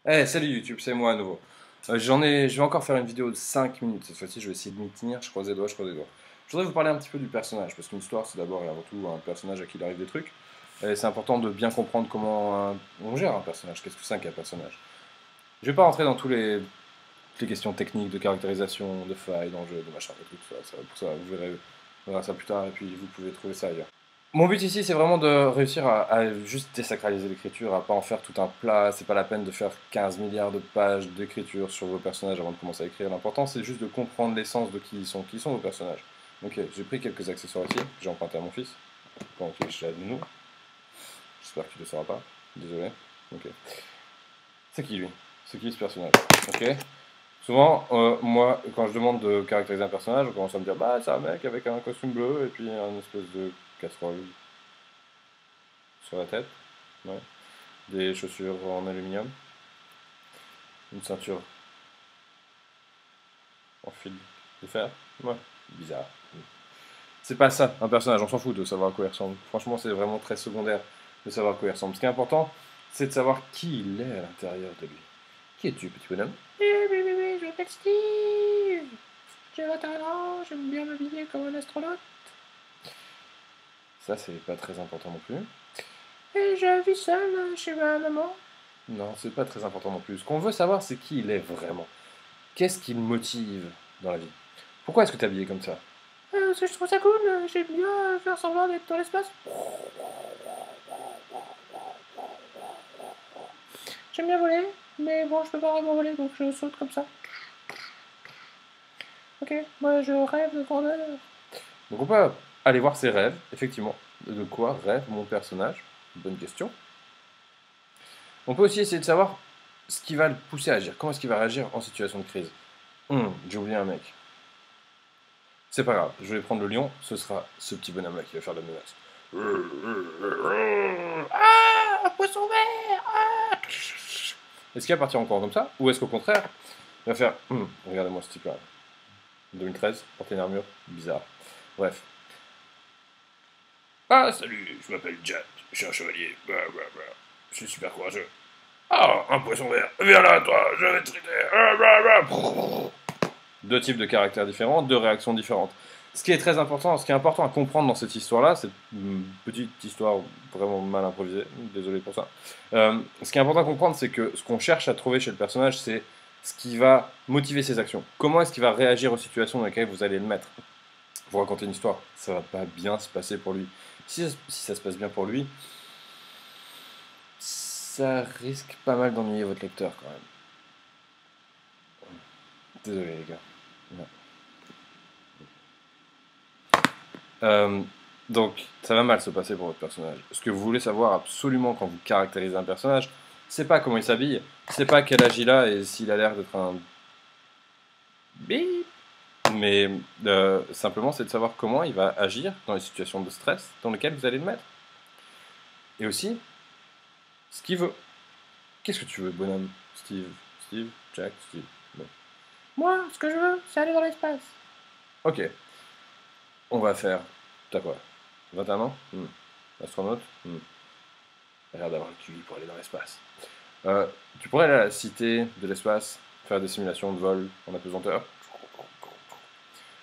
Salut YouTube, c'est moi à nouveau. Je vais encore faire une vidéo de 5 minutes. Cette fois-ci, je vais essayer de m'y tenir. Je croise les doigts, je croise les doigts. Je voudrais vous parler un petit peu du personnage, parce qu'une histoire, c'est d'abord et avant tout un personnage à qui il arrive des trucs. Et c'est important de bien comprendre comment on gère un personnage. Qu'est-ce que c'est qu'un personnage? Je vais pas rentrer dans toutes les questions techniques de caractérisation, de failles, d'enjeux, de machin, de tout ça. Pour ça, on verra ça plus tard, et puis vous pouvez trouver ça ailleurs. Mon but ici, c'est vraiment de réussir à juste désacraliser l'écriture, à pas en faire tout un plat. C'est pas la peine de faire 15 milliards de pages d'écriture sur vos personnages avant de commencer à écrire. L'important, c'est juste de comprendre l'essence de qui sont vos personnages. Ok, j'ai pris quelques accessoires ici, que j'ai emprunté à mon fils, pendant qu'il est chez la nounou. J'espère qu'il ne le saura pas. Désolé. Ok. C'est qui lui? C'est qui ce personnage? Ok. Souvent, moi, quand je demande de caractériser un personnage, on commence à me dire, bah, c'est un mec avec un costume bleu et puis un espèce de casserole sur la tête. Ouais. Des chaussures en aluminium, une ceinture en fil de fer. Ouais, bizarre. C'est pas ça, un personnage, on s'en fout de savoir à quoi il ressemble. Franchement, c'est vraiment très secondaire de savoir à quoi il ressemble. Ce qui est important, c'est de savoir qui il est à l'intérieur de lui. Qui es-tu, petit bonhomme? Oui, je m'appelle Steve. J'ai 21 ans, j'aime bien m'habiller comme un astronaute. Ça, c'est pas très important non plus. Et je vis seul chez ma maman. Non, c'est pas très important non plus. Ce qu'on veut savoir, c'est qui il est vraiment. Qu'est-ce qui le motive dans la vie? Pourquoi est-ce que t'es habillé comme ça? Parce que je trouve ça cool, j'aime bien faire semblant d'être dans l'espace. J'aime bien voler, mais bon, je peux pas vraiment voler, donc je saute comme ça. Ok, moi je rêve de grandeur. Donc on peut aller voir ses rêves, effectivement. De quoi rêve mon personnage? Bonne question. On peut aussi essayer de savoir ce qui va le pousser à agir. Comment est-ce qu'il va réagir en situation de crise? J'ai oublié un mec. C'est pas grave, je vais prendre le lion, ce sera ce petit bonhomme-là qui va faire la menace. Ah, un poisson vert. Est-ce qu'il va partir encore comme ça? Ou est-ce qu'au contraire, il va faire regardez-moi ce type-là. 2013, porter une armure, bizarre. Bref. Ah, salut, je m'appelle Jack, je suis un chevalier. Je suis super courageux. Ah, un poisson vert, viens là, toi, je vais te traiter. Deux types de caractères différents, deux réactions différentes. Ce qui est très important, ce qui est important à comprendre dans cette histoire-là, cette petite histoire vraiment mal improvisée, désolé pour ça. Ce qui est important à comprendre, c'est que ce qu'on cherche à trouver chez le personnage, c'est ce qui va motiver ses actions. Comment est-ce qu'il va réagir aux situations dans lesquelles vous allez le mettre? Vous racontez une histoire, ça va pas bien se passer pour lui. Si ça se passe bien pour lui, ça risque pas mal d'ennuyer votre lecteur quand même. Désolé les gars. Ouais. Euh, donc, ça va mal se passer pour votre personnage. Ce que vous voulez savoir absolument quand vous caractérisez un personnage, c'est pas comment il s'habille, c'est pas quel âge il a et s'il a l'air d'être un bip, mais simplement c'est de savoir comment il va agir dans les situations de stress dans lesquelles vous allez le mettre. Et aussi, ce qu'il veut. Qu'est-ce que tu veux, bonhomme? Steve, Jack, Steve. Bon. Moi, ce que je veux, c'est aller dans l'espace. Ok, on va faire. T'as quoi? 21 ans? Astronaute? L'air d'avoir le QI pour aller dans l'espace. Euh, Tu pourrais aller à la cité de l'espace, faire des simulations de vol en apesanteur.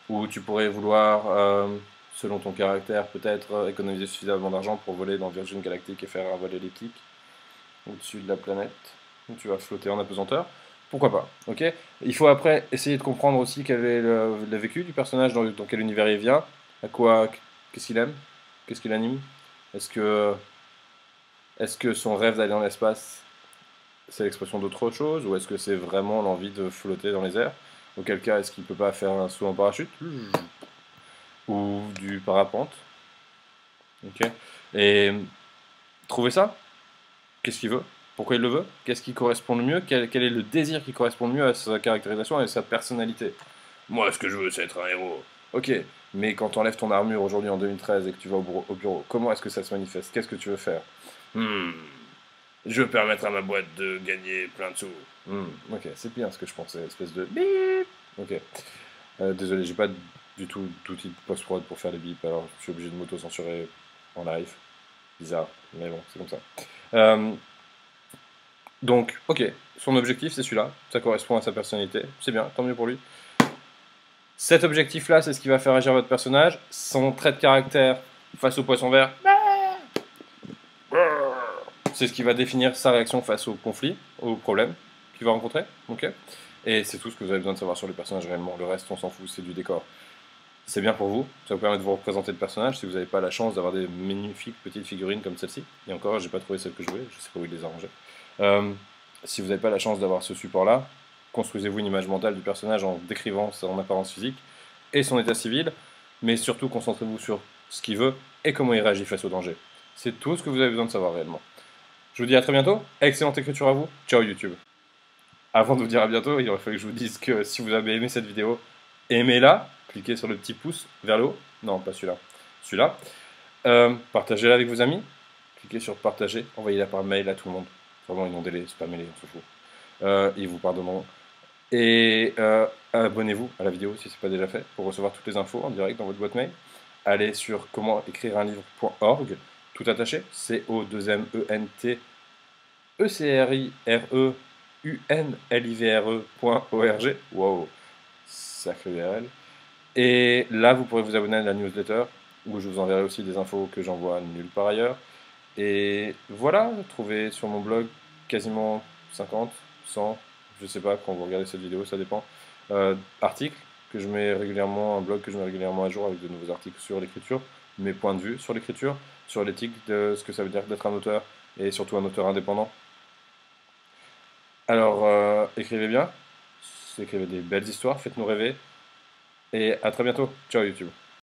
Ou tu pourrais vouloir, selon ton caractère, peut-être économiser suffisamment d'argent pour voler dans Virgin Galactic et faire un vol elliptique au-dessus de la planète où tu vas flotter en apesanteur. Pourquoi pas, ok? Il faut après essayer de comprendre aussi quel est le vécu du personnage, dans quel univers il vient, à quoi, qu'est-ce qu'il aime, qu'est-ce qu'il anime. Est-ce que, est-ce que son rêve d'aller dans l'espace, c'est l'expression d'autre chose, ou est-ce que c'est vraiment l'envie de flotter dans les airs? Auquel cas, est-ce qu'il peut pas faire un saut en parachute? Ou du parapente? Ok. Et trouver ça, qu'est-ce qu'il veut? Pourquoi il le veut? Qu'est-ce qui correspond le mieux? Quel est le désir qui correspond le mieux à sa caractérisation et à sa personnalité? Moi, ce que je veux, c'est être un héros. Ok, mais quand tu enlèves ton armure aujourd'hui en 2013 et que tu vas au bureau, comment est-ce que ça se manifeste? Qu'est-ce que tu veux faire? Hmm, je veux permettre à ma boîte de gagner plein de sous. Ok, c'est bien ce que je pensais, espèce de bip. Ok. Désolé, j'ai pas du tout d'outil de post-prod pour faire les bips, alors je suis obligé de m'auto-censurer en live. Bizarre, mais bon, c'est comme ça. Euh, Donc, ok, son objectif c'est celui-là, ça correspond à sa personnalité, c'est bien, tant mieux pour lui. Cet objectif-là, c'est ce qui va faire agir votre personnage. Son trait de caractère face au poisson vert, c'est ce qui va définir sa réaction face au conflit, au problème qu'il va rencontrer. Ok. Et c'est tout ce que vous avez besoin de savoir sur le personnage réellement. Le reste, on s'en fout, c'est du décor. C'est bien pour vous, ça vous permet de vous représenter le personnage si vous n'avez pas la chance d'avoir des magnifiques petites figurines comme celle-ci. Et encore, j'ai pas trouvé celle que je voulais, je sais pas où il les a rangées. Si vous n'avez pas la chance d'avoir ce support-là, construisez-vous une image mentale du personnage en décrivant son apparence physique et son état civil, mais surtout concentrez-vous sur ce qu'il veut et comment il réagit face au danger. C'est tout ce que vous avez besoin de savoir réellement. Je vous dis à très bientôt, excellente écriture à vous, ciao YouTube. Avant de vous dire à bientôt, il aurait fallu que je vous dise que si vous avez aimé cette vidéo, aimez-la, cliquez sur le petit pouce vers le haut, non pas celui-là, celui-là, partagez-la avec vos amis, cliquez sur partager, envoyez-la par mail à tout le monde, vraiment inondez-les, spammez-les, on s'en fout, ils vous pardonneront. Et abonnez-vous à la vidéo si ce n'est pas déjà fait pour recevoir toutes les infos en direct dans votre boîte mail. Allez sur comment écrire un livre.org, tout attaché, C-O-2-M-E-N-T E-C-R-I-R-E-U-N-L-I-V-R-E.org. Wow, sacré URL. Et là, vous pourrez vous abonner à la newsletter où je vous enverrai aussi des infos que j'envoie nulle part ailleurs. Et voilà, trouvez sur mon blog quasiment 50, 100, je sais pas quand vous regardez cette vidéo, ça dépend, articles que je mets régulièrement, un blog que je mets régulièrement à jour avec de nouveaux articles sur l'écriture, mes points de vue sur l'écriture, sur l'éthique de ce que ça veut dire d'être un auteur et surtout un auteur indépendant. Alors, écrivez bien, écrivez des belles histoires, faites-nous rêver, et à très bientôt. Ciao YouTube.